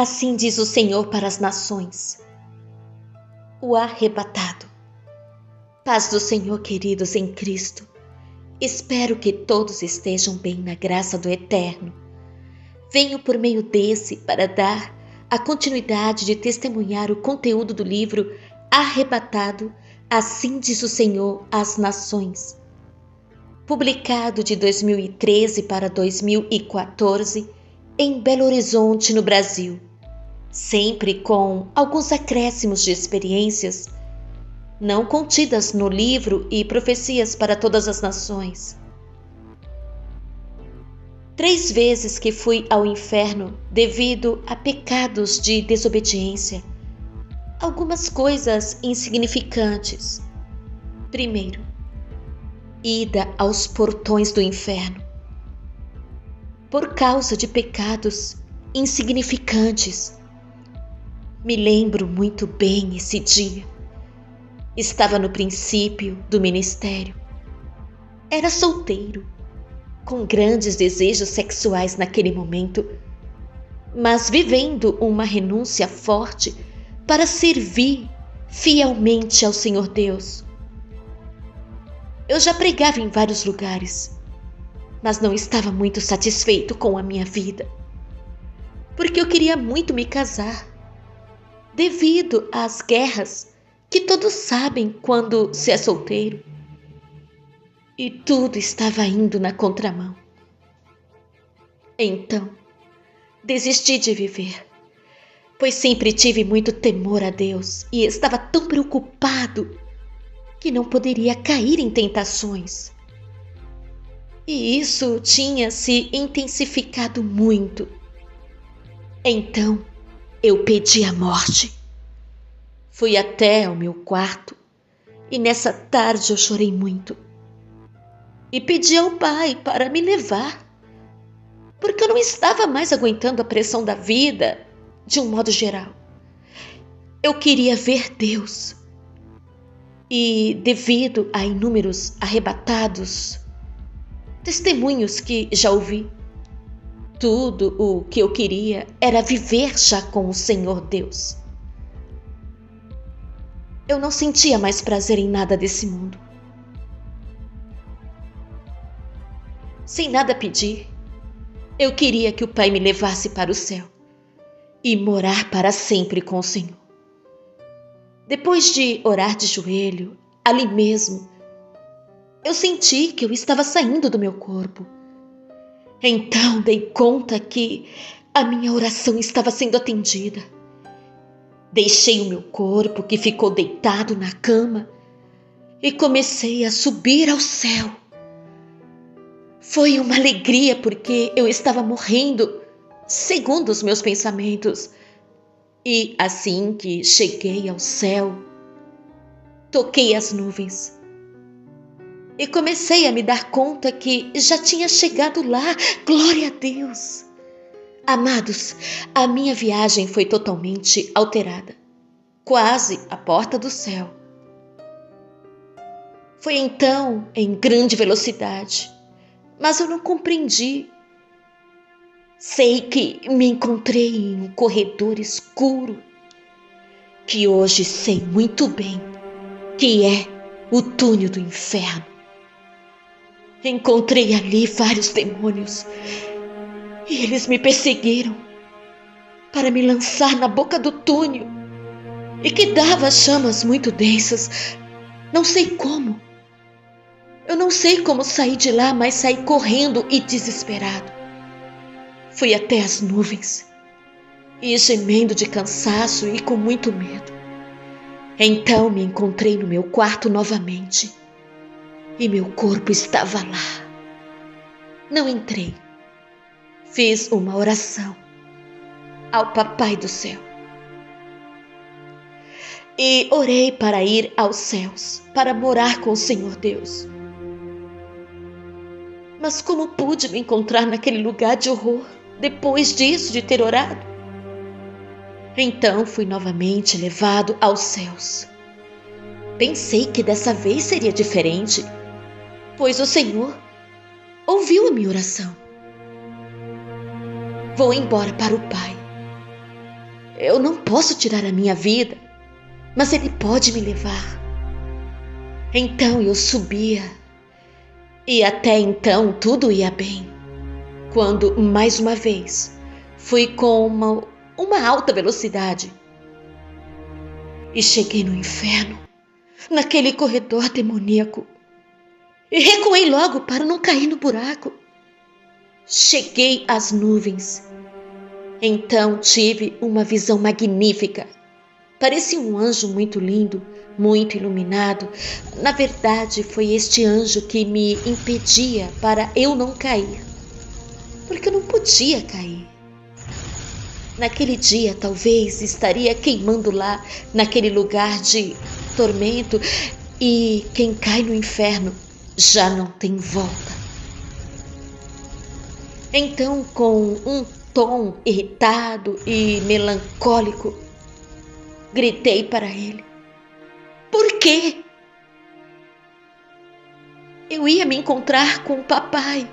Assim diz o Senhor para as nações, o arrebatado. Paz do Senhor, queridos em Cristo. Espero que todos estejam bem na graça do Eterno. Venho por meio desse para dar a continuidade de testemunhar o conteúdo do livro Arrebatado, assim diz o Senhor às nações. Publicado de 2013 para 2014 em Belo Horizonte, no Brasil. Sempre com alguns acréscimos de experiências não contidas no livro e profecias para todas as nações. 3 vezes que fui ao inferno devido a pecados de desobediência. Algumas coisas insignificantes. Primeiro, ida aos portões do inferno. Por causa de pecados insignificantes. Me lembro muito bem esse dia. Estava no princípio do ministério. Era solteiro, com grandes desejos sexuais naquele momento, mas vivendo uma renúncia forte para servir fielmente ao Senhor Deus. Eu já pregava em vários lugares, mas não estava muito satisfeito com a minha vida, porque eu queria muito me casar, devido às guerras que todos sabem quando se é solteiro. E tudo estava indo na contramão. Então, desisti de viver, pois sempre tive muito temor a Deus e estava tão preocupado que não poderia cair em tentações. E isso tinha se intensificado muito. Então, eu pedi a morte. Fui até o meu quarto e nessa tarde eu chorei muito. E pedi ao Pai para me levar, porque eu não estava mais aguentando a pressão da vida de um modo geral. Eu queria ver Deus. E devido a inúmeros arrebatados, testemunhos que já ouvi, tudo o que eu queria era viver já com o Senhor Deus. Eu não sentia mais prazer em nada desse mundo. Sem nada pedir, eu queria que o Pai me levasse para o céu e morar para sempre com o Senhor. Depois de orar de joelho, ali mesmo, eu senti que eu estava saindo do meu corpo. Então dei conta que a minha oração estava sendo atendida. Deixei o meu corpo, que ficou deitado na cama, e comecei a subir ao céu. Foi uma alegria porque eu estava morrendo, segundo os meus pensamentos. E assim que cheguei ao céu, toquei as nuvens e comecei a me dar conta que já tinha chegado lá. Glória a Deus! Amados, a minha viagem foi totalmente alterada, quase à porta do céu. Foi então em grande velocidade, mas eu não compreendi. Sei que me encontrei em um corredor escuro, que hoje sei muito bem que é o túnel do inferno. Encontrei ali vários demônios e eles me perseguiram para me lançar na boca do túnel e que dava chamas muito densas. Não sei como. Eu não sei como sair de lá, mas saí correndo e desesperado. Fui até as nuvens e gemendo de cansaço e com muito medo. Então me encontrei no meu quarto novamente e meu corpo estava lá. Não entrei. Fiz uma oração ao Papai do Céu e orei para ir aos céus, para morar com o Senhor Deus. Mas como pude me encontrar naquele lugar de horror depois disso, de ter orado? Então fui novamente levado aos céus. Pensei que dessa vez seria diferente, pois o Senhor ouviu a minha oração. Vou embora para o Pai. Eu não posso tirar a minha vida, mas Ele pode me levar. Então eu subia, e até então tudo ia bem, quando mais uma vez fui com uma alta velocidade e cheguei no inferno, naquele corredor demoníaco, e recuei logo para não cair no buraco. Cheguei às nuvens. Então tive uma visão magnífica. Parecia um anjo muito lindo, muito iluminado. Na verdade, foi este anjo que me impedia para eu não cair, porque eu não podia cair. Naquele dia, talvez estaria queimando lá, naquele lugar de tormento, e quem cai no inferno já não tem volta. Então, com um tom irritado e melancólico, gritei para ele: por quê? Eu ia me encontrar com o papai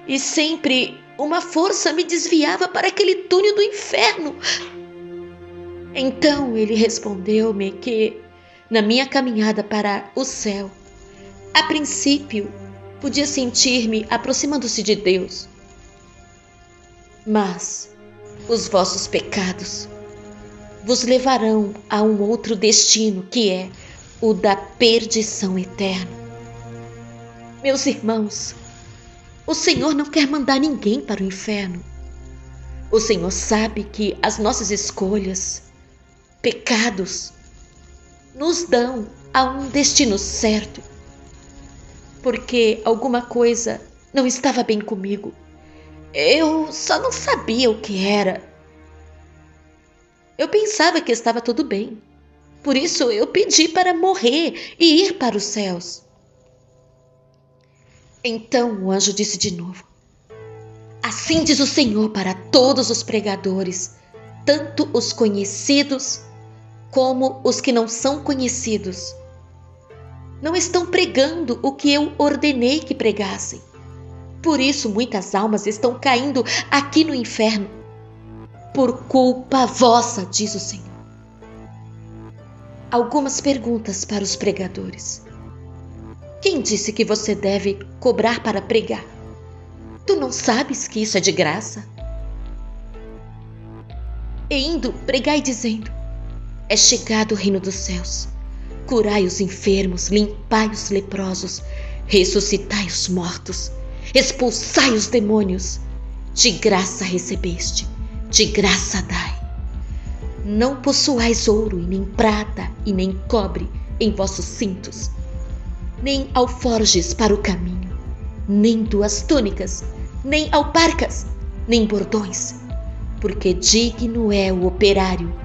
e sempre uma força me desviava para aquele túnel do inferno. Então ele respondeu-me que na minha caminhada para o céu, a princípio podia sentir-me aproximando-se de Deus, mas os vossos pecados vos levarão a um outro destino, que é o da perdição eterna. Meus irmãos, o Senhor não quer mandar ninguém para o inferno. O Senhor sabe que as nossas escolhas, pecados, nos dão a um destino certo, porque alguma coisa não estava bem comigo. Eu só não sabia o que era. Eu pensava que estava tudo bem. Por isso eu pedi para morrer e ir para os céus. Então o anjo disse de novo: assim diz o Senhor para todos os pregadores, tanto os conhecidos como os que não são conhecidos. Não estão pregando o que eu ordenei que pregassem. Por isso muitas almas estão caindo aqui no inferno, por culpa vossa, diz o Senhor. Algumas perguntas para os pregadores. Quem disse que você deve cobrar para pregar? Tu não sabes que isso é de graça? E indo, pregai dizendo: é chegado o reino dos céus. Curai os enfermos, limpai os leprosos, ressuscitai os mortos, expulsai os demônios. De graça recebeste, de graça dai. Não possuais ouro, e nem prata, e nem cobre em vossos cintos, nem alforjes para o caminho, nem 2 túnicas, nem alparcas, nem bordões, porque digno é o operário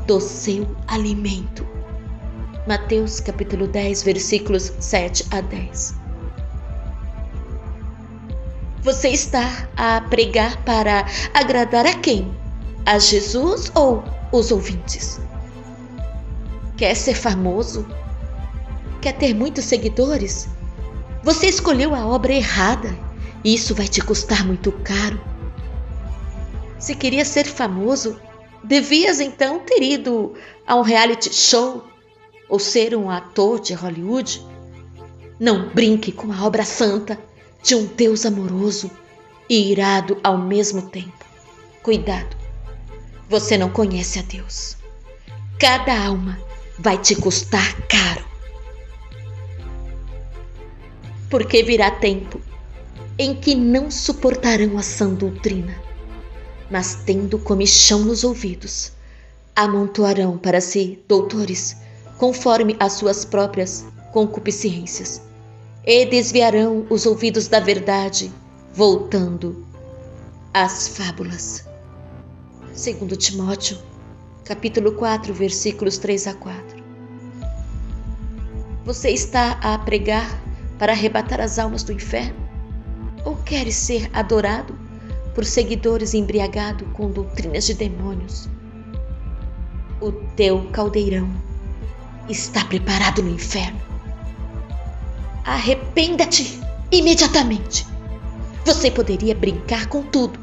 do seu alimento. Mateus capítulo 10, versículos 7 a 10. Você está a pregar para agradar a quem? A Jesus ou os ouvintes? Quer ser famoso? Quer ter muitos seguidores? Você escolheu a obra errada e isso vai te custar muito caro. Se queria ser famoso, devias então ter ido a um reality show ou ser um ator de Hollywood. Não brinque com a obra santa de um Deus amoroso e irado ao mesmo tempo. Cuidado, você não conhece a Deus. Cada alma vai te custar caro. Porque virá tempo em que não suportarão a sã doutrina, mas tendo comichão nos ouvidos, amontoarão para si doutores conforme as suas próprias concupiscências, e desviarão os ouvidos da verdade, voltando às fábulas. 2 Timóteo, capítulo 4, versículos 3 a 4. Você está a pregar para arrebatar as almas do inferno? Ou queres ser adorado por seguidores embriagados com doutrinas de demônios? O teu caldeirão está preparado no inferno. Arrependa-te imediatamente. Você poderia brincar com tudo,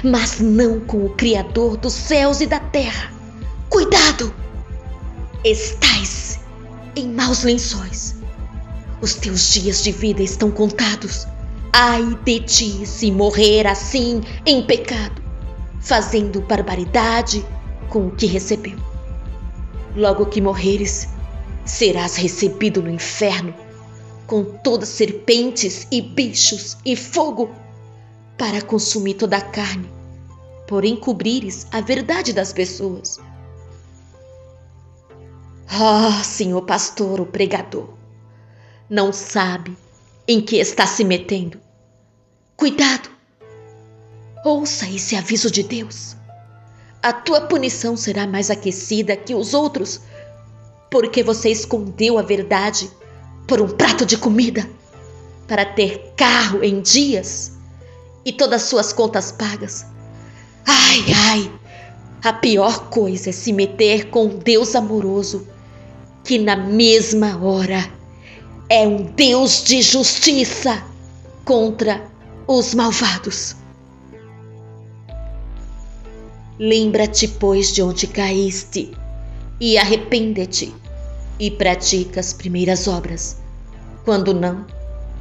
mas não com o Criador dos céus e da terra, Cuidado! Estais em maus lençóis. Os teus dias de vida estão contados. Ai de ti se morrer assim em pecado, fazendo barbaridade com o que recebeu. Logo que morreres, serás recebido no inferno, com todas serpentes e bichos e fogo, para consumir toda a carne, por encobrires a verdade das pessoas. Senhor pastor, o pregador, não sabe em que está se metendo. Cuidado! Ouça esse aviso de Deus. A tua punição será mais aquecida que os outros, porque você escondeu a verdade por um prato de comida, para ter carro em dias e todas suas contas pagas. Ai, a pior coisa é se meter com um Deus amoroso, que na mesma hora é um Deus de justiça contra os malvados. Lembra-te, pois, de onde caíste, e arrepende-te, e pratica as primeiras obras. Quando não,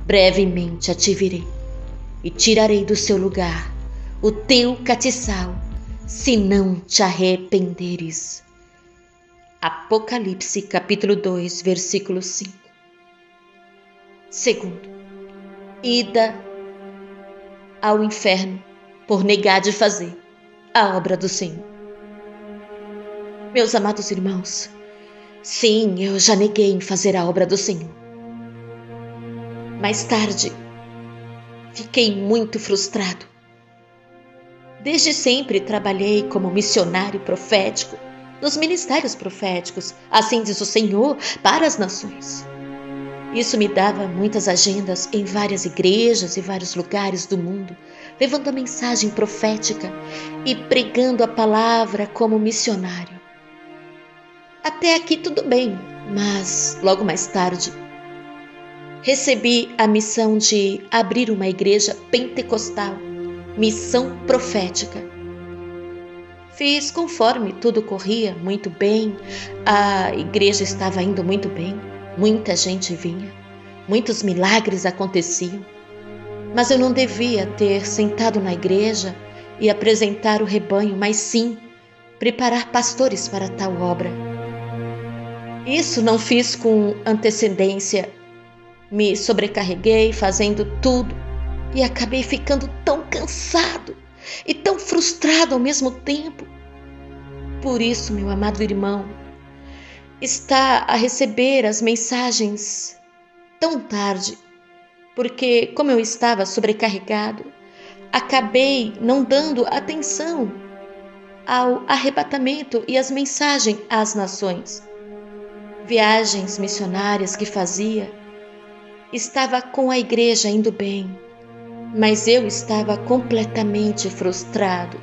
brevemente a te virei, e tirarei do seu lugar o teu catiçal, se não te arrependeres. Apocalipse capítulo 2, versículo 5. Segundo, ida ao inferno por negar de fazer a obra do Senhor. Meus amados irmãos, sim, eu já neguei em fazer a obra do Senhor. Mais tarde, fiquei muito frustrado. Desde sempre trabalhei como missionário profético, nos ministérios proféticos, assim diz o Senhor, para as nações. Isso me dava muitas agendas em várias igrejas e vários lugares do mundo, levando a mensagem profética e pregando a palavra como missionário. Até aqui tudo bem, mas logo mais tarde recebi a missão de abrir uma igreja pentecostal, missão profética. Fiz conforme tudo corria muito bem, a igreja estava indo muito bem, muita gente vinha, muitos milagres aconteciam, mas eu não devia ter sentado na igreja e apresentar o rebanho, mas sim preparar pastores para tal obra. Isso não fiz com antecedência, me sobrecarreguei fazendo tudo e acabei ficando tão cansado e tão frustrado ao mesmo tempo. Por isso, meu amado irmão, está a receber as mensagens tão tarde, porque como eu estava sobrecarregado, acabei não dando atenção ao arrebatamento e às mensagens às nações. Viagens missionárias que fazia, estava com a igreja indo bem, mas eu estava completamente frustrado.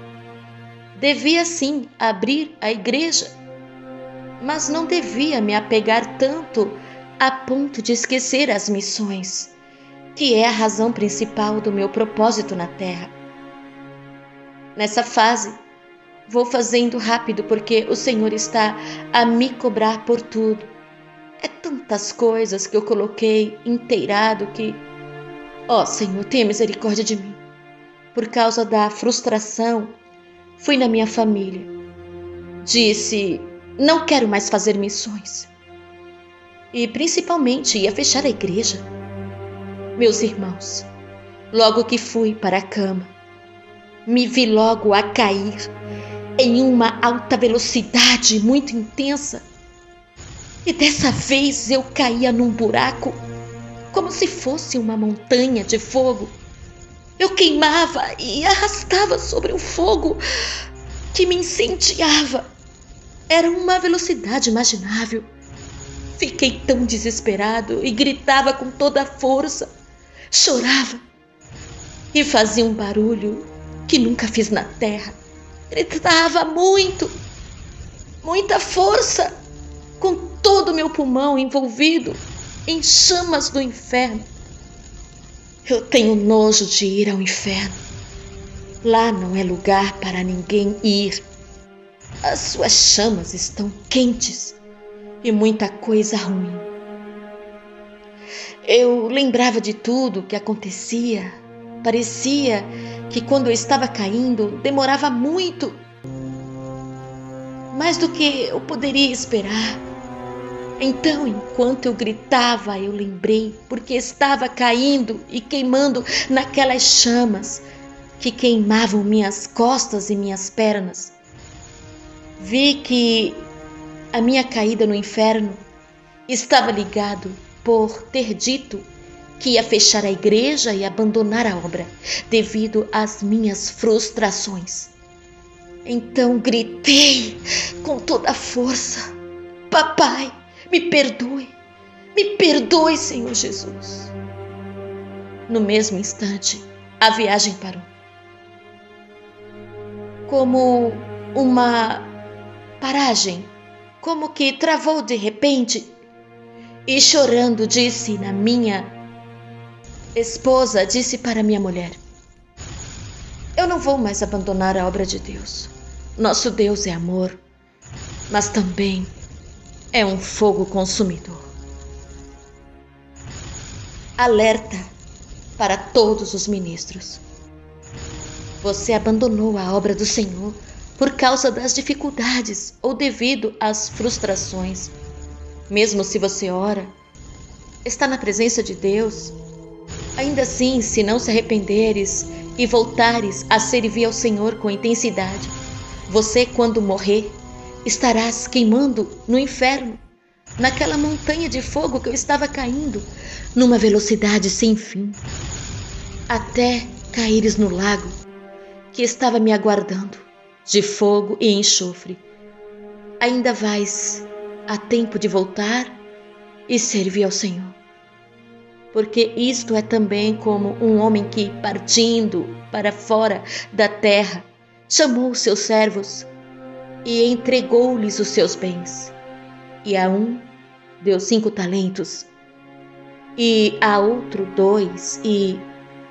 Devia sim abrir a igreja, mas não devia me apegar tanto a ponto de esquecer as missões, que é a razão principal do meu propósito na terra. Nessa fase, vou fazendo rápido porque o Senhor está a me cobrar por tudo. É tantas coisas que eu coloquei inteirado que, Senhor, tenha misericórdia de mim. Por causa da frustração, fui na minha família. Disse, não quero mais fazer missões. E principalmente ia fechar a igreja. Meus irmãos, logo que fui para a cama, me vi logo a cair em uma alta velocidade muito intensa. E dessa vez eu caía num buraco, como se fosse uma montanha de fogo. Eu queimava e arrastava sobre o fogo que me incendiava. Era uma velocidade imaginável. Fiquei tão desesperado e gritava com toda a força, chorava e fazia um barulho que nunca fiz na terra. Gritava muito, muita força, com todo o meu pulmão envolvido em chamas do inferno. Eu tenho nojo de ir ao inferno. Lá não é lugar para ninguém ir. As suas chamas estão quentes e muita coisa ruim. Eu lembrava de tudo o que acontecia. Parecia que quando eu estava caindo, demorava muito, mais do que eu poderia esperar. Então, enquanto eu gritava, eu lembrei porque estava caindo e queimando naquelas chamas que queimavam minhas costas e minhas pernas. Vi que a minha caída no inferno estava ligado por ter dito que ia fechar a igreja e abandonar a obra devido às minhas frustrações. Então gritei com toda a força: Papai, me perdoe, Senhor Jesus. No mesmo instante, a viagem parou. Como uma paragem, como que travou de repente, e chorando disse na minha esposa, disse para minha mulher: eu não vou mais abandonar a obra de Deus. Nosso Deus é amor, mas também é um fogo consumidor. Alerta para todos os ministros. Você abandonou a obra do Senhor por causa das dificuldades ou devido às frustrações. Mesmo se você ora, está na presença de Deus, ainda assim, se não se arrependeres e voltares a servir ao Senhor com intensidade, você, quando morrer, estarás queimando no inferno, naquela montanha de fogo que eu estava caindo, numa velocidade sem fim, até caíres no lago que estava me aguardando, de fogo e enxofre. Ainda vais a tempo de voltar e servir ao Senhor. Porque isto é também como um homem que, partindo para fora da terra, chamou os seus servos e entregou-lhes os seus bens. E a um deu 5 talentos, e a outro 2, e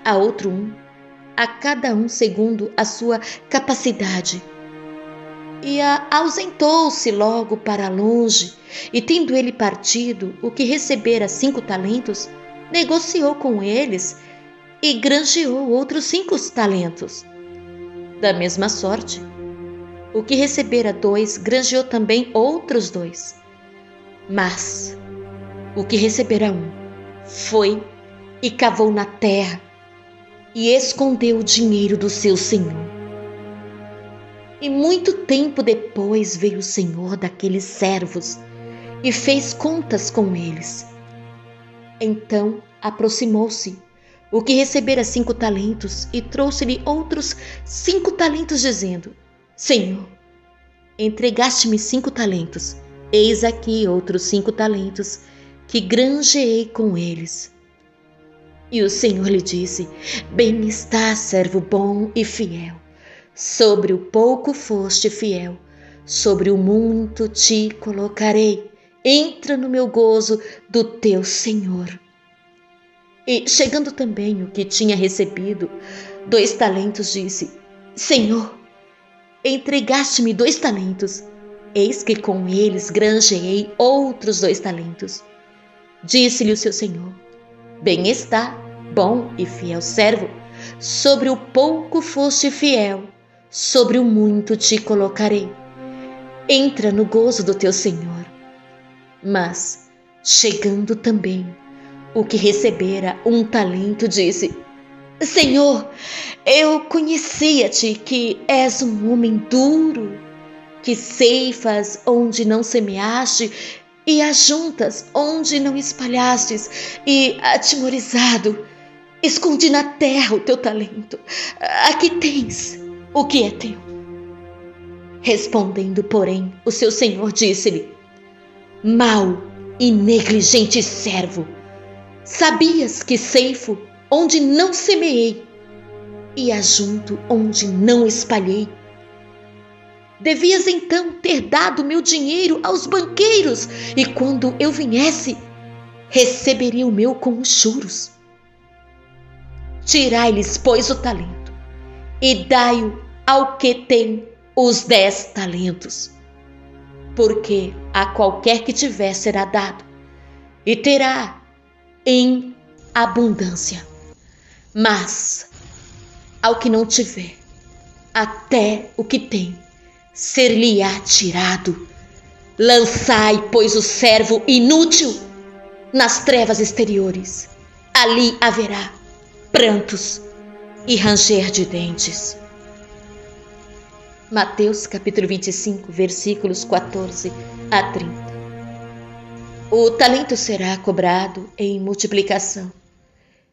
a outro 1, a cada um segundo a sua capacidade. E ausentou-se logo para longe, e tendo ele partido, o que recebera 5 talentos, negociou com eles e granjeou outros 5 talentos. Da mesma sorte, o que recebera 2, granjeou também outros 2. Mas o que recebera 1, foi e cavou na terra e escondeu o dinheiro do seu senhor. E muito tempo depois veio o senhor daqueles servos e fez contas com eles. Então aproximou-se o que recebera 5 talentos e trouxe-lhe outros 5 talentos, dizendo: Senhor, entregaste-me 5 talentos, eis aqui outros 5 talentos que granjeei com eles. E o Senhor lhe disse: Bem está, servo bom e fiel. Sobre o pouco foste fiel, sobre o muito te colocarei. Entra no meu gozo do teu Senhor. E chegando também o que tinha recebido 2 talentos, disse: Senhor, entregaste-me 2 talentos, eis que com eles granjeei outros 2 talentos. Disse-lhe o seu senhor: Bem está, bom e fiel servo, sobre o pouco foste fiel, sobre o muito te colocarei. Entra no gozo do teu Senhor. Mas, chegando também o que recebera 1 talento, disse: Senhor, eu conhecia-te que és um homem duro, que ceifas onde não semeaste e ajuntas onde não espalhastes, e, atimorizado, escondi na terra o teu talento. Aqui tens o que é teu. Respondendo, porém, o seu senhor disse-lhe: Mau e negligente servo, sabias que ceifo onde não semeei e ajunto onde não espalhei? Devias então ter dado meu dinheiro aos banqueiros, e quando eu viesse, receberia o meu com os juros. Tirai-lhes, pois, o talento, e dai-o ao que tem os 10 talentos. Porque a qualquer que tiver será dado, e terá em abundância. Mas ao que não tiver, até o que tem ser-lhe-á tirado. Lançai, pois, o servo inútil nas trevas exteriores. Ali haverá prantos e ranger de dentes. Mateus capítulo 25, versículos 14 a 30. O talento será cobrado em multiplicação,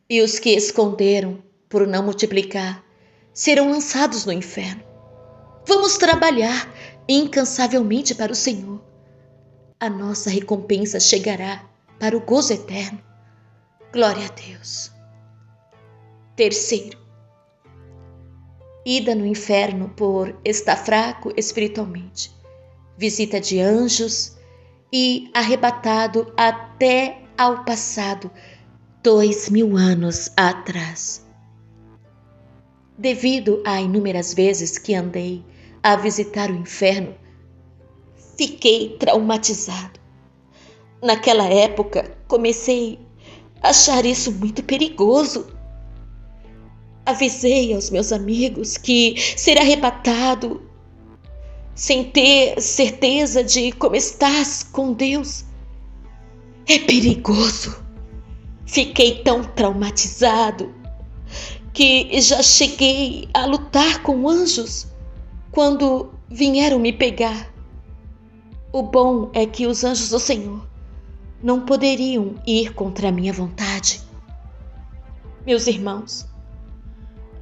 e os que esconderam por não multiplicar serão lançados no inferno. Vamos trabalhar incansavelmente para o Senhor. A nossa recompensa chegará para o gozo eterno. Glória a Deus. Terceiro, ida no inferno por estar fraco espiritualmente, visita de anjos e arrebatado até ao passado, 2000 anos atrás. Devido a inúmeras vezes que andei a visitar o inferno, fiquei traumatizado. Naquela época, comecei a achar isso muito perigoso. Avisei aos meus amigos que ser arrebatado sem ter certeza de como estás com Deus é perigoso. Fiquei tão traumatizado que já cheguei a lutar com anjos quando vieram me pegar. O bom é que os anjos do Senhor não poderiam ir contra a minha vontade. Meus irmãos,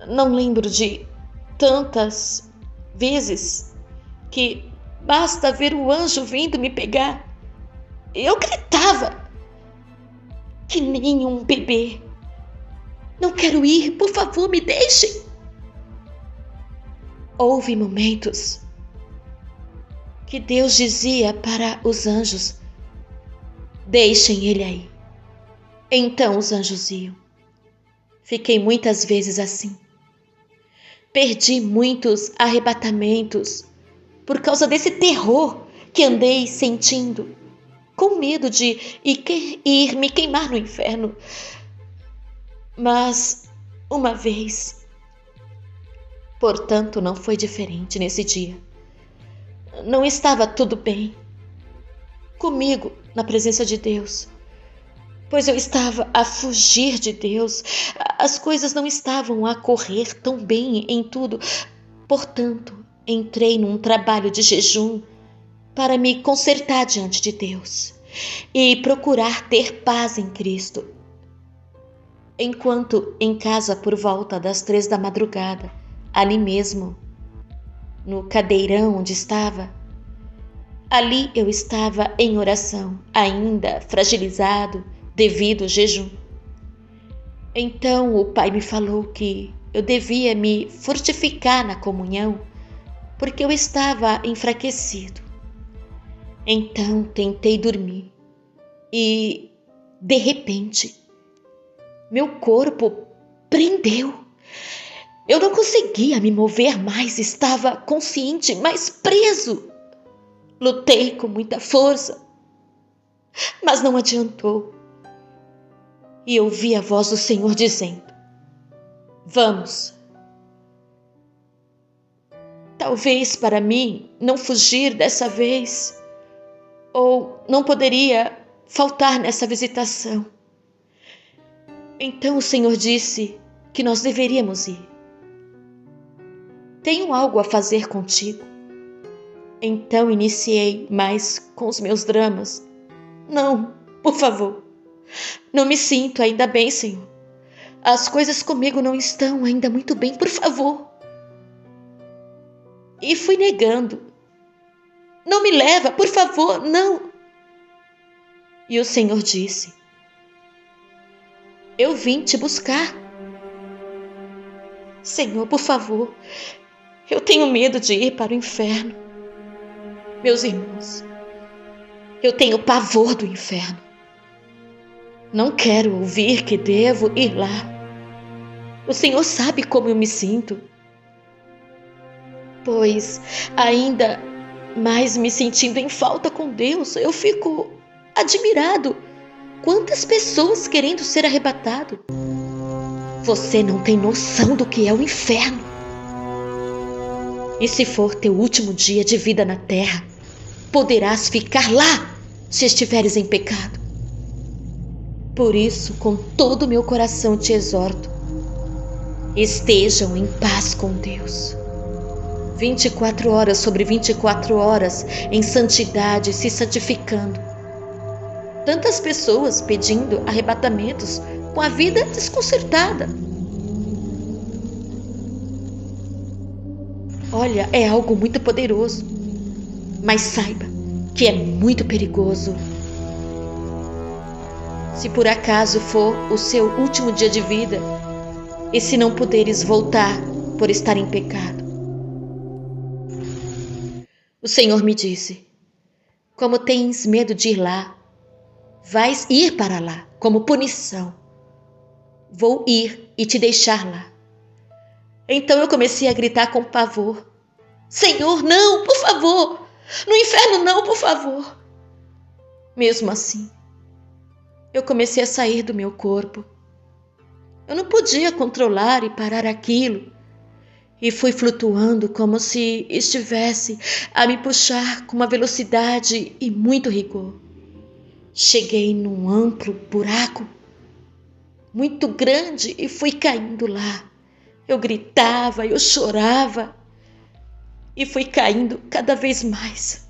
não lembro de tantas vezes que basta ver o anjo vindo me pegar. Eu gritava que nem um bebê. Não quero ir, por favor, me deixem. Houve momentos que Deus dizia para os anjos: deixem ele aí. Então os anjos iam. Fiquei muitas vezes assim. Perdi muitos arrebatamentos por causa desse terror que andei sentindo, com medo de ir me queimar no inferno. Mas uma vez, portanto, não foi diferente nesse dia. Não estava tudo bem comigo na presença de Deus, pois eu estava a fugir de Deus. As coisas não estavam a correr tão bem em tudo. Portanto, entrei num trabalho de jejum para me consertar diante de Deus e procurar ter paz em Cristo. Enquanto em casa por volta das 3 da madrugada, ali mesmo, no cadeirão onde estava, ali eu estava em oração, ainda fragilizado devido ao jejum. Então o Pai me falou que eu devia me fortificar na comunhão, porque eu estava enfraquecido. Então tentei dormir e, de repente, meu corpo prendeu. Eu não conseguia me mover mais, estava consciente, mas preso. Lutei com muita força, mas não adiantou. E ouvi a voz do Senhor dizendo: vamos. Talvez para mim não fugir dessa vez, ou não poderia faltar nessa visitação. Então o Senhor disse que nós deveríamos ir. Tenho algo a fazer contigo. Então iniciei mais com os meus dramas. Não, por favor. Não me sinto ainda bem, Senhor. As coisas comigo não estão ainda muito bem, por favor. E fui negando. Não me leva, por favor, não. E o Senhor disse: eu vim te buscar. Senhor, por favor, eu tenho medo de ir para o inferno. Meus irmãos, eu tenho pavor do inferno. Não quero ouvir que devo ir lá. O Senhor sabe como eu me sinto. pois ainda mais me sentindo em falta com Deus, eu fico admirado. Quantas pessoas querendo ser arrebatado. Você não tem noção do que é o inferno. E se for teu último dia de vida na terra, poderás ficar lá se estiveres em pecado. Por isso, com todo o meu coração te exorto, estejam em paz com Deus. 24 horas sobre 24 horas em santidade, se santificando. Tantas pessoas pedindo arrebatamentos com a vida desconcertada. Olha, é algo muito poderoso, mas saiba que é muito perigoso. Se por acaso for o seu último dia de vida, e se não puderes voltar por estar em pecado. O Senhor me disse: como tens medo de ir lá, vais ir para lá como punição. Vou ir e te deixar lá. Então eu comecei a gritar com pavor: Senhor, não, por favor! No inferno não, por favor! Mesmo assim, eu comecei a sair do meu corpo. Eu não podia controlar e parar aquilo. E fui flutuando como se estivesse a me puxar com uma velocidade e muito rigor. Cheguei num amplo buraco, muito grande, e fui caindo lá. Eu gritava, eu chorava e fui caindo cada vez mais.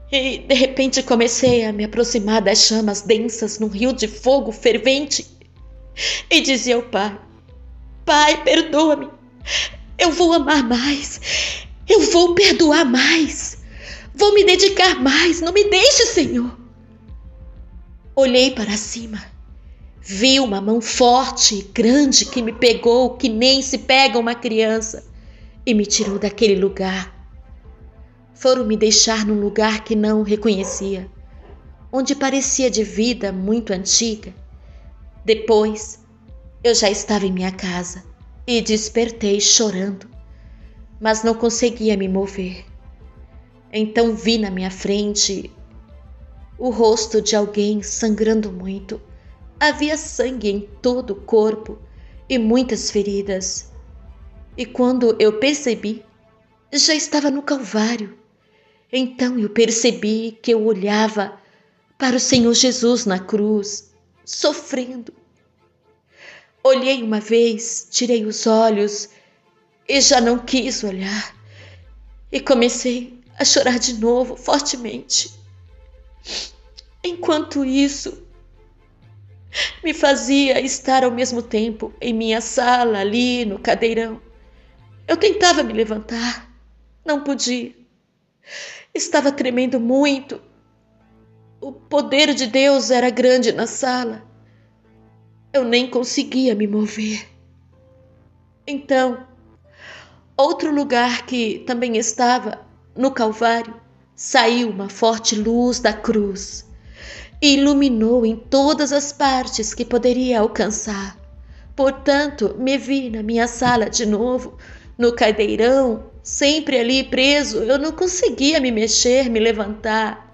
E de repente comecei a me aproximar das chamas densas num rio de fogo fervente e dizia ao Pai: Pai, perdoa-me, eu vou amar mais, eu vou perdoar mais, vou me dedicar mais, não me deixe, Senhor. Olhei para cima, vi uma mão forte e grande que me pegou, que nem se pega uma criança, e me tirou daquele lugar. Foram me deixar num lugar que não reconhecia, onde parecia de vida muito antiga. Depois, eu já estava em minha casa e despertei chorando, mas não conseguia me mover. Então vi na minha frente o rosto de alguém sangrando muito. Havia sangue em todo o corpo e muitas feridas. E quando eu percebi, já estava no Calvário. Então eu percebi que eu olhava para o Senhor Jesus na cruz, sofrendo. Olhei uma vez, tirei os olhos e já não quis olhar. E comecei a chorar de novo, fortemente. Enquanto isso, me fazia estar ao mesmo tempo em minha sala, ali no cadeirão. Eu tentava me levantar, não podia. Estava tremendo muito. O poder de Deus era grande na sala. Eu nem conseguia me mover. Então, outro lugar que também estava no Calvário, saiu uma forte luz da cruz e iluminou em todas as partes que poderia alcançar. Portanto, me vi na minha sala de novo, no cadeirão, sempre ali preso. Eu não conseguia me mexer, me levantar.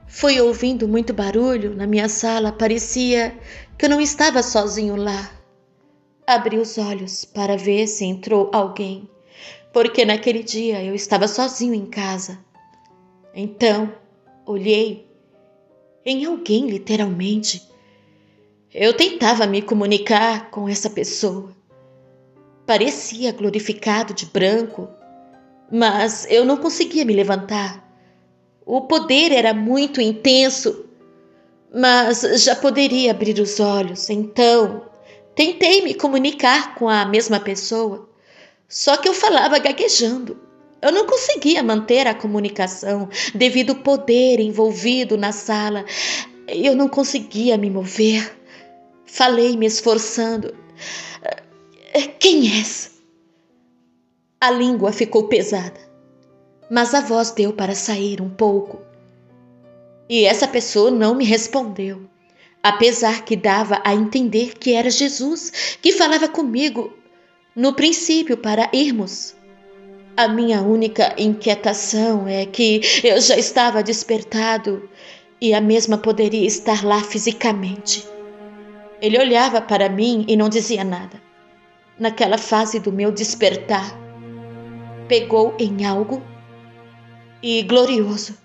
Fui ouvindo muito barulho na minha sala, parecia que eu não estava sozinho lá. Abri os olhos para ver se entrou alguém, porque naquele dia eu estava sozinho em casa. Então, olhei em alguém literalmente. Eu tentava me comunicar com essa pessoa. Parecia glorificado de branco, mas eu não conseguia me levantar. O poder era muito intenso, mas já poderia abrir os olhos. Então, tentei me comunicar com a mesma pessoa, só que eu falava gaguejando. Eu não conseguia manter a comunicação devido ao poder envolvido na sala. Eu não conseguia me mover. Falei me esforçando. Quem és? A língua ficou pesada, mas a voz deu para sair um pouco. E essa pessoa não me respondeu, apesar que dava a entender que era Jesus que falava comigo. no princípio para irmos. A minha única inquietação é que eu já estava despertado e a mesma poderia estar lá fisicamente. Ele olhava para mim e não dizia nada. Naquela fase do meu despertar, pegou em algo e, glorioso,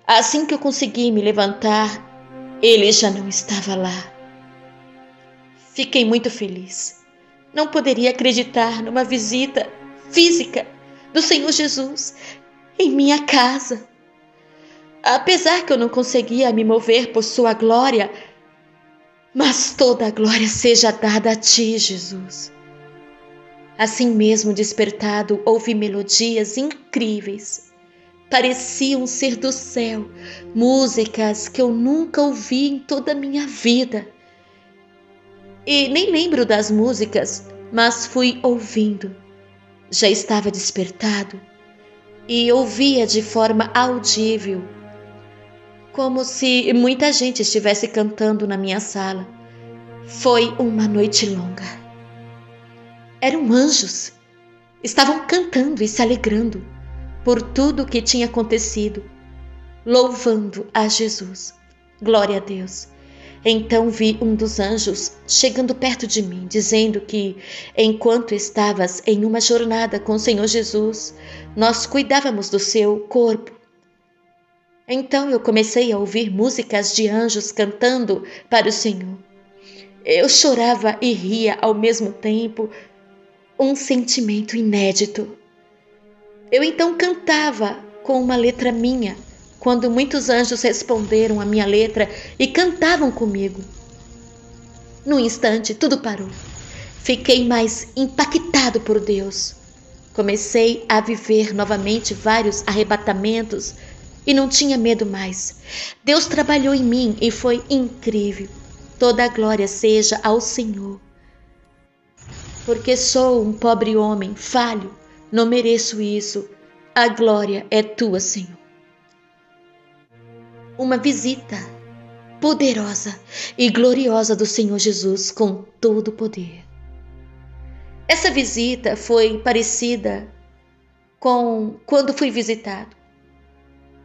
assim que eu consegui me levantar, ele já não estava lá. Fiquei muito feliz. Não poderia acreditar numa visita física do Senhor Jesus em minha casa. Apesar que eu não conseguia me mover por sua glória, mas toda a glória seja dada a ti, Jesus. Assim mesmo despertado, ouvi melodias incríveis. Pareciam ser do céu, músicas que eu nunca ouvi em toda a minha vida. E nem lembro das músicas, mas fui ouvindo. Já estava despertado e ouvia de forma audível, como se muita gente estivesse cantando na minha sala. Foi uma noite longa. Eram anjos. Estavam cantando e se alegrando por tudo o que tinha acontecido, louvando a Jesus. Glória a Deus. Então vi um dos anjos chegando perto de mim, dizendo que, enquanto estavas em uma jornada com o Senhor Jesus, nós cuidávamos do seu corpo. Então eu comecei a ouvir músicas de anjos cantando para o Senhor. Eu chorava e ria ao mesmo tempo, um sentimento inédito. Eu então cantava com uma letra minha, quando muitos anjos responderam a minha letra e cantavam comigo. No instante, tudo parou. Fiquei mais impactado por Deus. Comecei a viver novamente vários arrebatamentos e não tinha medo mais. Deus trabalhou em mim e foi incrível. Toda a glória seja ao Senhor. Porque sou um pobre homem, falho, não mereço isso. A glória é tua, Senhor. Uma visita poderosa e gloriosa do Senhor Jesus com todo o poder. Essa visita foi parecida com quando fui visitado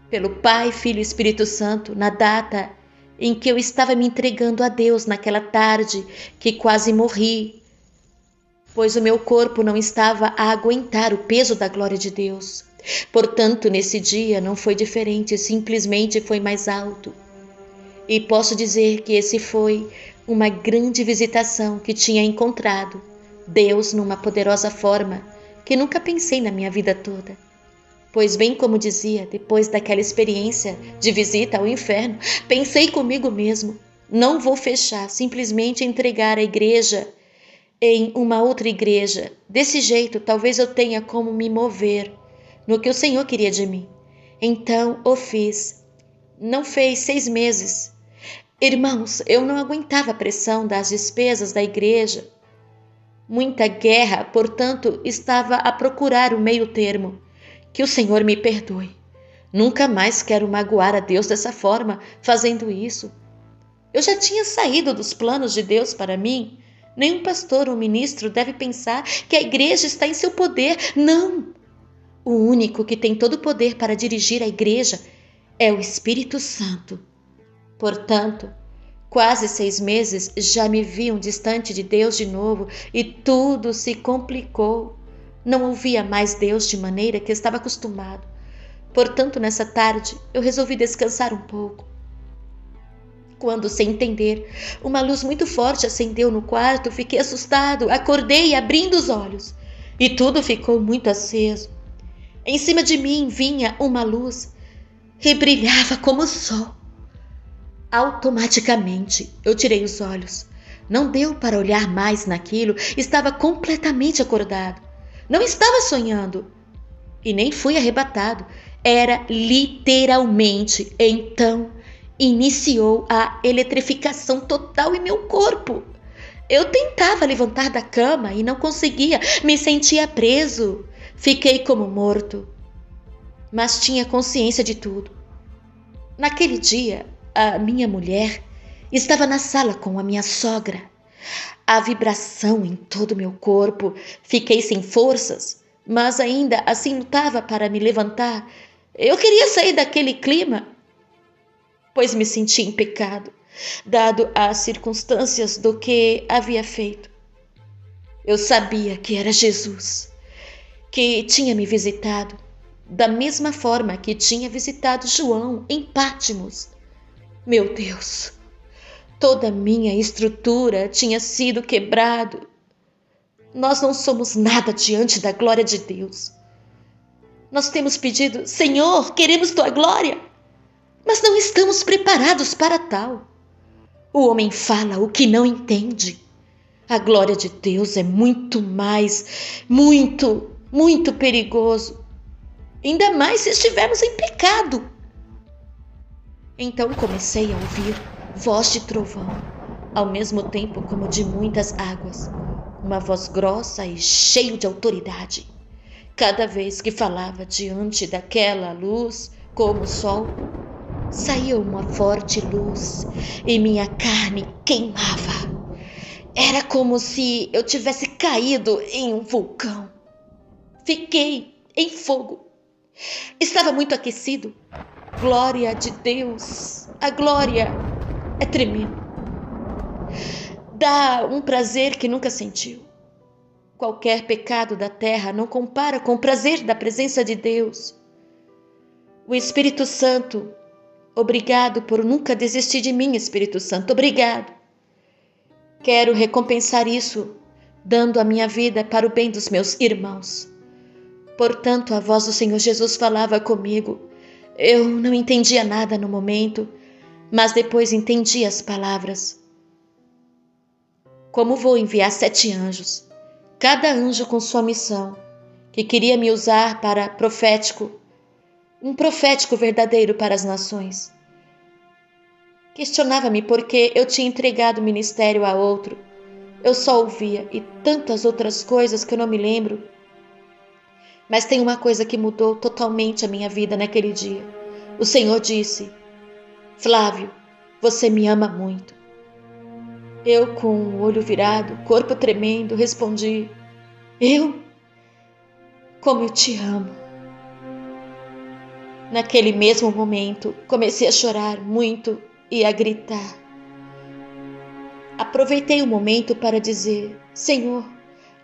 pelo Pai, Filho e Espírito Santo na data em que eu estava me entregando a Deus naquela tarde que quase morri, pois o meu corpo não estava a aguentar o peso da glória de Deus. Portanto, nesse dia não foi diferente, simplesmente foi mais alto. E posso dizer que esse foi uma grande visitação que tinha encontrado Deus numa poderosa forma que nunca pensei na minha vida toda. Pois bem como dizia, depois daquela experiência de visita ao inferno, pensei comigo mesmo, não vou fechar, simplesmente entregar a igreja em uma outra igreja. Desse jeito, talvez eu tenha como me mover no que o Senhor queria de mim. Então, o fiz. Não fez 6 meses. Irmãos, eu não aguentava a pressão das despesas da igreja. Muita guerra, portanto, estava a procurar o meio termo. Que o Senhor me perdoe. Nunca mais quero magoar a Deus dessa forma, fazendo isso. Eu já tinha saído dos planos de Deus para mim. Nenhum pastor ou ministro deve pensar que a igreja está em seu poder. Não! O único que tem todo o poder para dirigir a igreja é o Espírito Santo. Portanto, quase 6 meses já me viam distante de Deus de novo e tudo se complicou. Não ouvia mais Deus de maneira que estava acostumado. Portanto, nessa tarde, eu resolvi descansar um pouco. Quando, sem entender, uma luz muito forte acendeu no quarto, fiquei assustado, acordei abrindo os olhos. E tudo ficou muito aceso. Em cima de mim vinha uma luz e brilhava como o sol. Automaticamente, eu tirei os olhos. Não deu para olhar mais naquilo, estava completamente acordado. Não estava sonhando e nem fui arrebatado. Era literalmente. Então, iniciou a eletrificação total em meu corpo. Eu tentava levantar da cama e não conseguia, me sentia preso. Fiquei como morto, mas tinha consciência de tudo. Naquele dia, a minha mulher estava na sala com a minha sogra. A vibração em todo o meu corpo. Fiquei sem forças, mas ainda assim lutava para me levantar. Eu queria sair daquele clima, pois me sentia em pecado, dado as circunstâncias do que havia feito. Eu sabia que era Jesus, que tinha me visitado, da mesma forma que tinha visitado João em Pátimos. Meu Deus, toda a minha estrutura tinha sido quebrado. Nós não somos nada diante da glória de Deus. Nós temos pedido, Senhor, queremos tua glória, mas não estamos preparados para tal. O homem fala o que não entende. A glória de Deus é muito mais, muito perigoso. Ainda mais se estivermos em pecado. Então comecei a ouvir voz de trovão, ao mesmo tempo como de muitas águas. Uma voz grossa e cheia de autoridade. Cada vez que falava diante daquela luz, como o sol, saía uma forte luz e minha carne queimava. Era como se eu tivesse caído em um vulcão. Fiquei em fogo. Estava muito aquecido. Glória de Deus. A glória é tremenda. Dá um prazer que nunca sentiu. Qualquer pecado da terra não compara com o prazer da presença de Deus. O Espírito Santo, obrigado por nunca desistir de mim, Espírito Santo, obrigado. Quero recompensar isso, dando a minha vida para o bem dos meus irmãos. Portanto, a voz do Senhor Jesus falava comigo. Eu não entendia nada no momento, mas depois entendi as palavras. Como vou enviar 7 anjos, cada anjo com sua missão, que queria me usar para profético, um profético verdadeiro para as nações. Questionava-me porque eu tinha entregado o ministério a outro. Eu só ouvia e tantas outras coisas que eu não me lembro. Mas tem uma coisa que mudou totalmente a minha vida naquele dia. O Senhor disse, Flávio, você me ama muito. Eu, com o olho virado, corpo tremendo, respondi, eu? Como eu te amo. Naquele mesmo momento, comecei a chorar muito e a gritar. Aproveitei o momento para dizer, Senhor,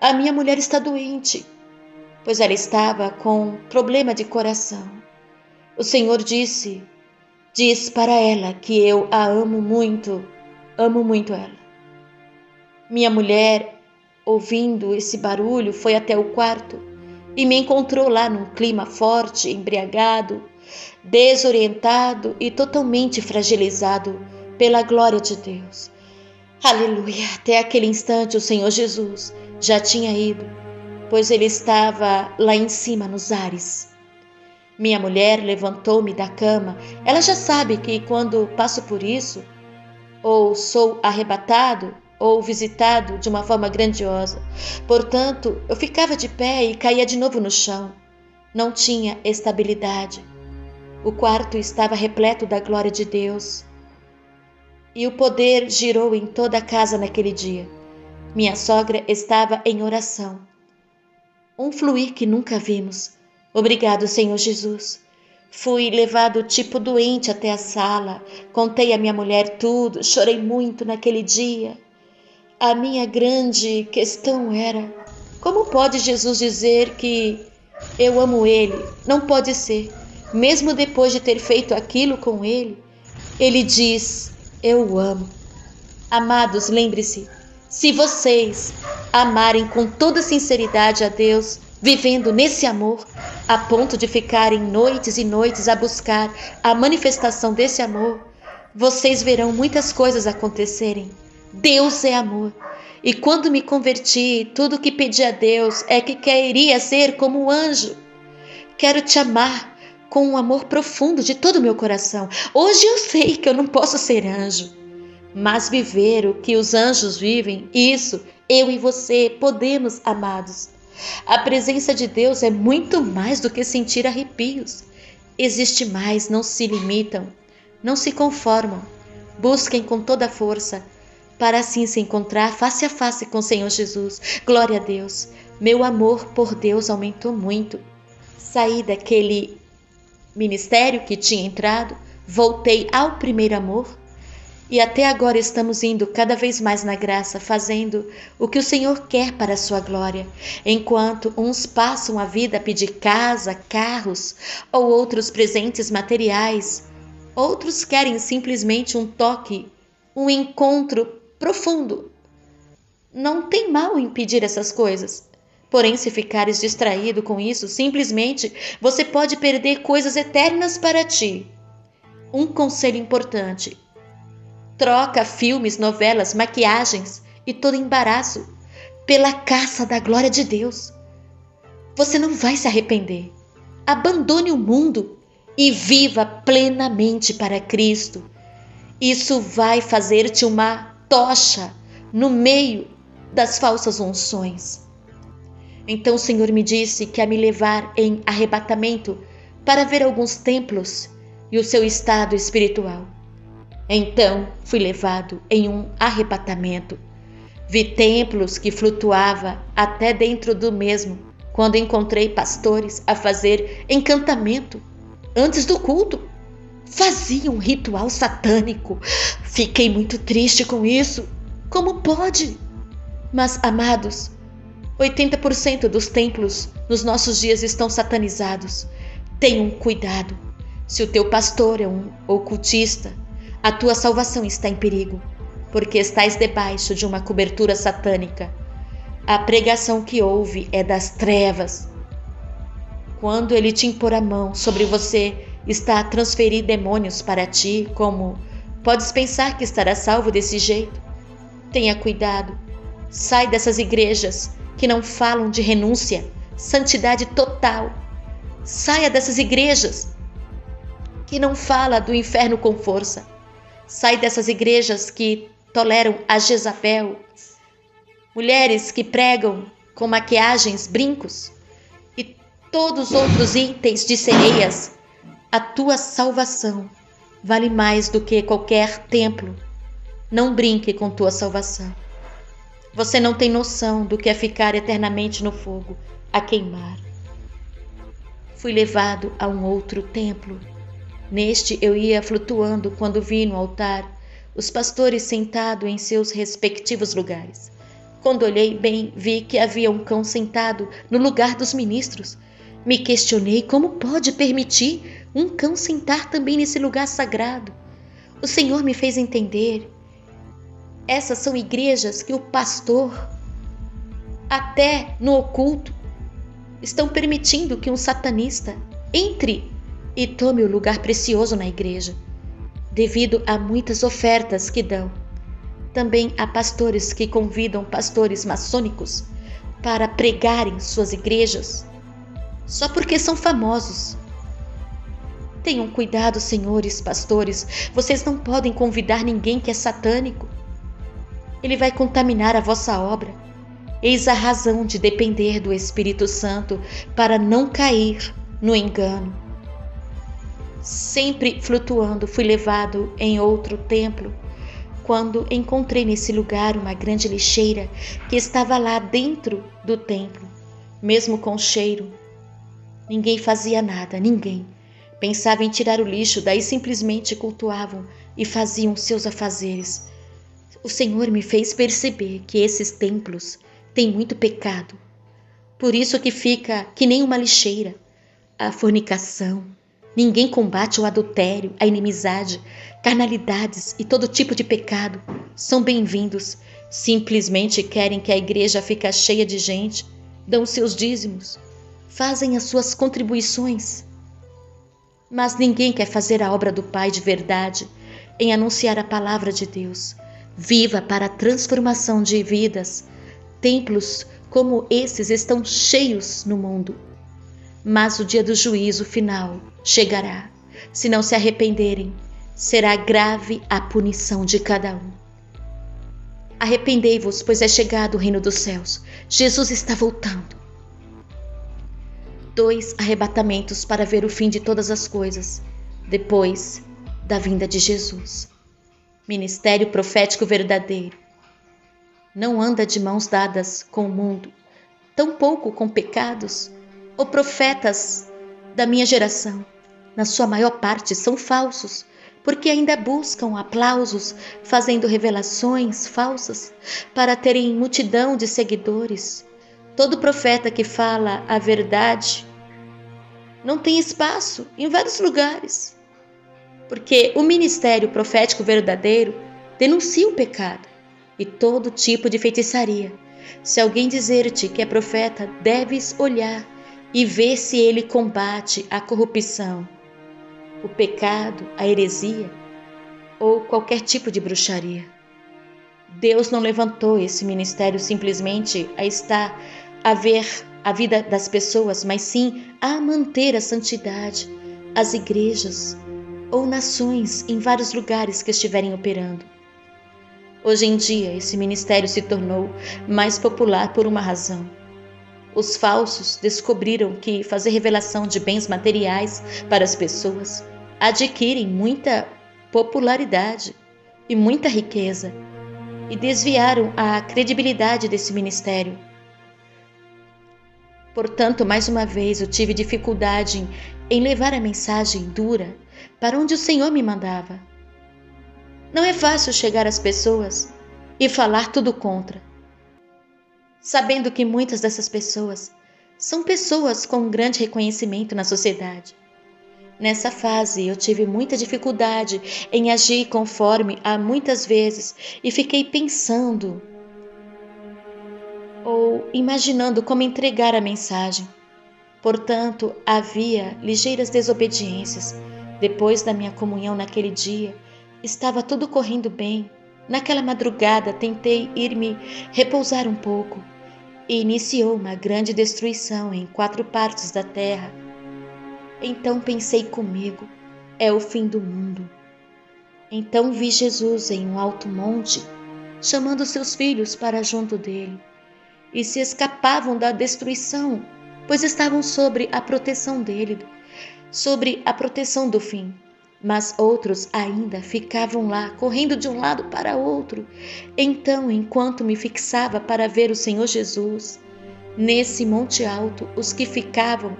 a minha mulher está doente, pois ela estava com problema de coração. O Senhor disse, diz para ela que eu a amo muito ela. Minha mulher, ouvindo esse barulho, foi até o quarto e me encontrou lá num clima forte, embriagado, desorientado e totalmente fragilizado pela glória de Deus. Aleluia! Até aquele instante o Senhor Jesus já tinha ido, pois ele estava lá em cima nos ares. Minha mulher levantou-me da cama. Ela já sabe que quando passo por isso, ou sou arrebatado, ou visitado de uma forma grandiosa. Portanto, eu ficava de pé e caía de novo no chão. Não tinha estabilidade. O quarto estava repleto da glória de Deus. E o poder girou em toda a casa naquele dia. Minha sogra estava em oração. Um fluir que nunca vimos. Obrigado, Senhor Jesus. Fui levado tipo doente até a sala. Contei à minha mulher tudo. Chorei muito naquele dia. A minha grande questão era: como pode Jesus dizer que eu amo ele? Não pode ser. Mesmo depois de ter feito aquilo com ele, ele diz, eu o amo. Amados, lembre-se, se vocês amarem com toda sinceridade a Deus, vivendo nesse amor, a ponto de ficarem noites e noites a buscar a manifestação desse amor, vocês verão muitas coisas acontecerem. Deus é amor. E quando me converti, tudo o que pedi a Deus é que queria ser como um anjo. Quero te amar com um amor profundo de todo o meu coração. Hoje eu sei que eu não posso ser anjo, mas viver o que os anjos vivem, isso eu e você podemos, amados. A presença de Deus é muito mais do que sentir arrepios. Existe mais, não se limitam, não se conformam. Busquem com toda a força para assim se encontrar face a face com o Senhor Jesus. Glória a Deus. Meu amor por Deus aumentou muito. Saí daquele ministério que tinha entrado, voltei ao primeiro amor e até agora estamos indo cada vez mais na graça, fazendo o que o Senhor quer para a sua glória. Enquanto uns passam a vida a pedir casa, carros ou outros presentes materiais, outros querem simplesmente um toque, um encontro profundo. Não tem mal em pedir essas coisas. Porém, se ficares distraído com isso, simplesmente você pode perder coisas eternas para ti. Um conselho importante: troca filmes, novelas, maquiagens e todo embaraço pela caça da glória de Deus. Você não vai se arrepender. Abandone o mundo e viva plenamente para Cristo. Isso vai fazer-te uma tocha no meio das falsas unções. Então o Senhor me disse que ia me levar em arrebatamento para ver alguns templos e o seu estado espiritual. Então fui levado em um arrebatamento. Vi templos que flutuavam até dentro do mesmo, quando encontrei pastores a fazer encantamento antes do culto. Faziam um ritual satânico. Fiquei muito triste com isso. Como pode? Mas, amados, 80% dos templos nos nossos dias estão satanizados. Tenham cuidado. Se o teu pastor é um ocultista, a tua salvação está em perigo, porque estás debaixo de uma cobertura satânica. A pregação que ouve é das trevas. Quando ele te impor a mão sobre você, está a transferir demônios para ti, como podes pensar que estará salvo desse jeito? Tenha cuidado. Sai dessas igrejas que não falam de renúncia, santidade total. Saia dessas igrejas que não falam do inferno com força. Sai dessas igrejas que toleram a Jezabel, mulheres que pregam com maquiagens, brincos e todos os outros itens de sereias. A tua salvação vale mais do que qualquer templo. Não brinque com tua salvação. Você não tem noção do que é ficar eternamente no fogo, a queimar. Fui levado a um outro templo. Neste eu ia flutuando quando vi no altar os pastores sentados em seus respectivos lugares. Quando olhei bem, vi que havia um cão sentado no lugar dos ministros. Me questionei como pode permitir um cão sentar também nesse lugar sagrado. O Senhor me fez entender. Essas são igrejas que o pastor, até no oculto, estão permitindo que um satanista entre e tome o lugar precioso na igreja, devido a muitas ofertas que dão. Também há pastores que convidam pastores maçônicos para pregarem suas igrejas, só porque são famosos. Tenham cuidado, senhores pastores, vocês não podem convidar ninguém que é satânico. Ele vai contaminar a vossa obra. Eis a razão de depender do Espírito Santo para não cair no engano. Sempre flutuando, fui levado em outro templo, quando encontrei nesse lugar uma grande lixeira que estava lá dentro do templo, mesmo com cheiro. Ninguém fazia nada, ninguém. Pensava em tirar o lixo, daí simplesmente cultuavam e faziam seus afazeres. O Senhor me fez perceber que esses templos têm muito pecado. Por isso que fica que nem uma lixeira. A fornicação. Ninguém combate o adultério, a inimizade, carnalidades e todo tipo de pecado. São bem-vindos. Simplesmente querem que a igreja fique cheia de gente, dão seus dízimos, fazem as suas contribuições. Mas ninguém quer fazer a obra do Pai de verdade, em anunciar a palavra de Deus. Viva para a transformação de vidas. Templos como esses estão cheios no mundo. Mas o dia do juízo final chegará. Se não se arrependerem, será grave a punição de cada um. Arrependei-vos, pois é chegado o reino dos céus. Jesus está voltando. 2 arrebatamentos para ver o fim de todas as coisas, depois da vinda de Jesus. Ministério profético verdadeiro, não anda de mãos dadas com o mundo, tampouco com pecados ou profetas da minha geração. Na sua maior parte são falsos, porque ainda buscam aplausos, fazendo revelações falsas para terem multidão de seguidores. Todo profeta que fala a verdade não tem espaço em vários lugares, porque o ministério profético verdadeiro denuncia o pecado e todo tipo de feitiçaria. Se alguém dizer-te que é profeta, deves olhar e ver se ele combate a corrupção, o pecado, a heresia ou qualquer tipo de bruxaria. Deus não levantou esse ministério simplesmente a ver a vida das pessoas, mas sim a manter a santidade, as igrejas ou nações em vários lugares que estiverem operando. Hoje em dia, esse ministério se tornou mais popular por uma razão. Os falsos descobriram que fazer revelação de bens materiais para as pessoas adquirem muita popularidade e muita riqueza e desviaram a credibilidade desse ministério. Portanto, mais uma vez eu tive dificuldade em levar a mensagem dura para onde o Senhor me mandava. Não é fácil chegar às pessoas e falar tudo contra, sabendo que muitas dessas pessoas são pessoas com um grande reconhecimento na sociedade. Nessa fase eu tive muita dificuldade em agir conforme há muitas vezes e fiquei pensando ou imaginando como entregar a mensagem. Portanto, havia ligeiras desobediências. Depois da minha comunhão naquele dia, estava tudo correndo bem. Naquela madrugada tentei ir-me repousar um pouco e iniciou uma grande destruição em 4 partes da terra. Então pensei comigo, é o fim do mundo. Então vi Jesus em um alto monte, chamando seus filhos para junto dele, e se escapavam da destruição, pois estavam sobre a proteção dele, sobre a proteção do fim. Mas outros ainda ficavam lá, correndo de um lado para outro. Então, enquanto me fixava para ver o Senhor Jesus, nesse monte alto, os que ficavam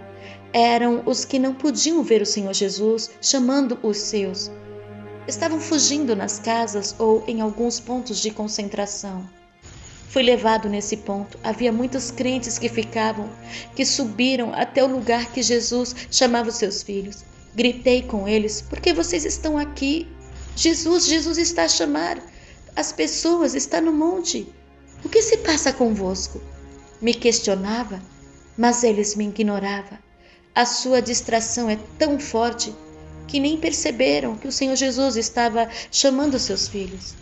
eram os que não podiam ver o Senhor Jesus, chamando os seus. Estavam fugindo nas casas ou em alguns pontos de concentração. Fui levado nesse ponto. Havia muitos crentes que subiram até o lugar que Jesus chamava os seus filhos. Gritei com eles, por que vocês estão aqui? Jesus está a chamar. As pessoas estão no monte. O que se passa convosco? Me questionava, mas eles me ignoravam. A sua distração é tão forte que nem perceberam que o Senhor Jesus estava chamando seus filhos.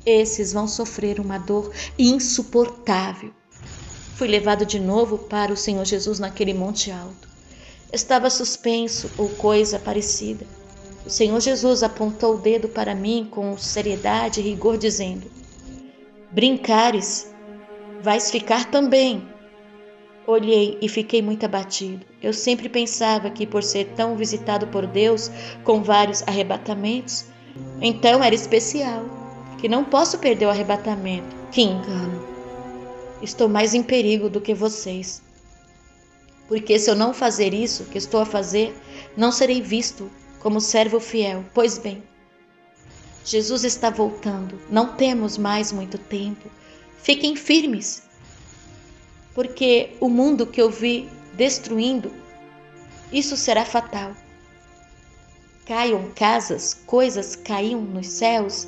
Esses vão sofrer uma dor insuportável. Fui levado de novo para o Senhor Jesus naquele monte alto. Estava suspenso ou coisa parecida. O Senhor Jesus apontou o dedo para mim com seriedade e rigor, dizendo: brincares, vais ficar também. Olhei e fiquei muito abatido. Eu sempre pensava que por ser tão visitado por Deus com vários arrebatamentos, então era especial, que não posso perder o arrebatamento. Que engano! Estou mais em perigo do que vocês. Porque se eu não fazer isso que estou a fazer, não serei visto como servo fiel. Pois bem, Jesus está voltando. Não temos mais muito tempo. Fiquem firmes, porque o mundo que eu vi destruindo, isso será fatal. Caiam casas, coisas caíam nos céus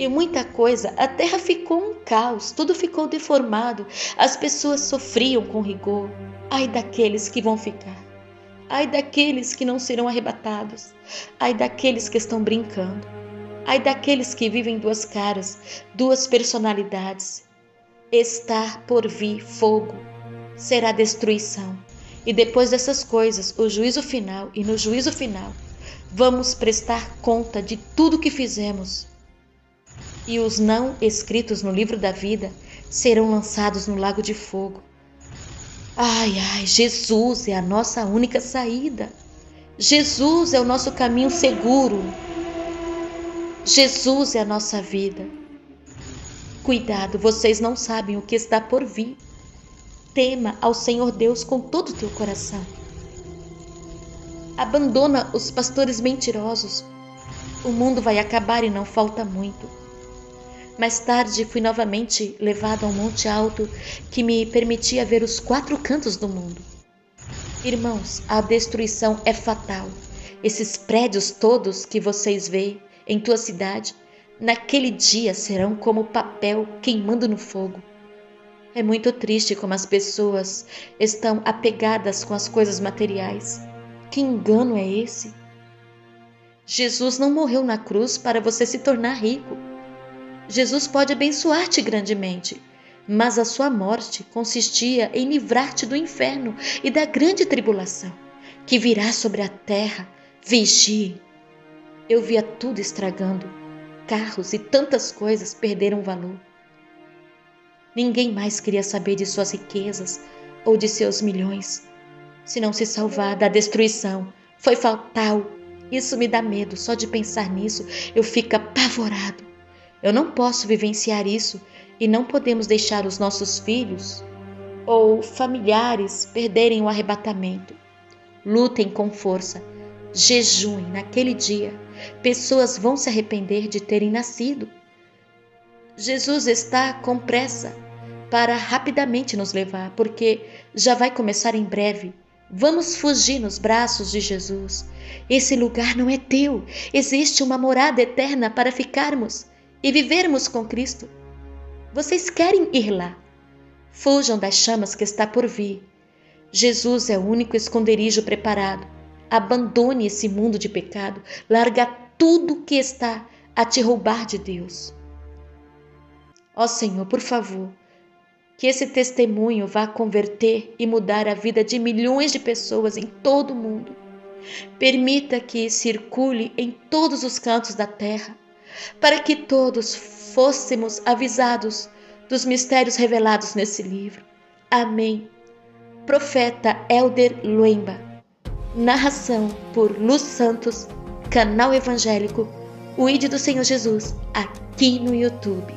e muita coisa. A terra ficou um caos, tudo ficou deformado. As pessoas sofriam com rigor. Ai daqueles que vão ficar. Ai daqueles que não serão arrebatados. Ai daqueles que estão brincando. Ai daqueles que vivem 2 caras, 2 personalidades. Está por vir fogo, será destruição. E depois dessas coisas, o juízo final, e no juízo final, vamos prestar conta de tudo que fizemos. E os não escritos no livro da vida serão lançados no lago de fogo. Ai, Jesus é a nossa única saída. Jesus é o nosso caminho seguro. Jesus é a nossa vida. Cuidado, vocês não sabem o que está por vir. Tema ao Senhor Deus com todo o teu coração. Abandona os pastores mentirosos. O mundo vai acabar e não falta muito. Mais tarde fui novamente levado a um monte alto que me permitia ver os 4 cantos do mundo. Irmãos, a destruição é fatal. Esses prédios todos que vocês veem em tua cidade, naquele dia serão como papel queimando no fogo. É muito triste como as pessoas estão apegadas com as coisas materiais. Que engano é esse? Jesus não morreu na cruz para você se tornar rico. Jesus pode abençoar-te grandemente, mas a sua morte consistia em livrar-te do inferno e da grande tribulação que virá sobre a terra. Vigie. Eu via tudo estragando. Carros e tantas coisas perderam valor. Ninguém mais queria saber de suas riquezas ou de seus milhões. Se não se salvar da destruição, foi fatal. Isso me dá medo, só de pensar nisso eu fico apavorado. Eu não posso vivenciar isso e não podemos deixar os nossos filhos ou familiares perderem o arrebatamento. Lutem com força, jejuem naquele dia. Pessoas vão se arrepender de terem nascido. Jesus está com pressa para rapidamente nos levar, porque já vai começar em breve. Vamos fugir nos braços de Jesus. Esse lugar não é teu. Existe uma morada eterna para ficarmos e vivermos com Cristo. Vocês querem ir lá? Fujam das chamas que está por vir. Jesus é o único esconderijo preparado. Abandone esse mundo de pecado. Larga tudo que está a te roubar de Deus. Ó Senhor, por favor, que esse testemunho vá converter e mudar a vida de milhões de pessoas em todo o mundo. Permita que circule em todos os cantos da terra, para que todos fôssemos avisados dos mistérios revelados nesse livro. Amém. Profeta Elder Luemba. Narração por Luz Santos, canal evangélico, o ID do Senhor Jesus, aqui no YouTube.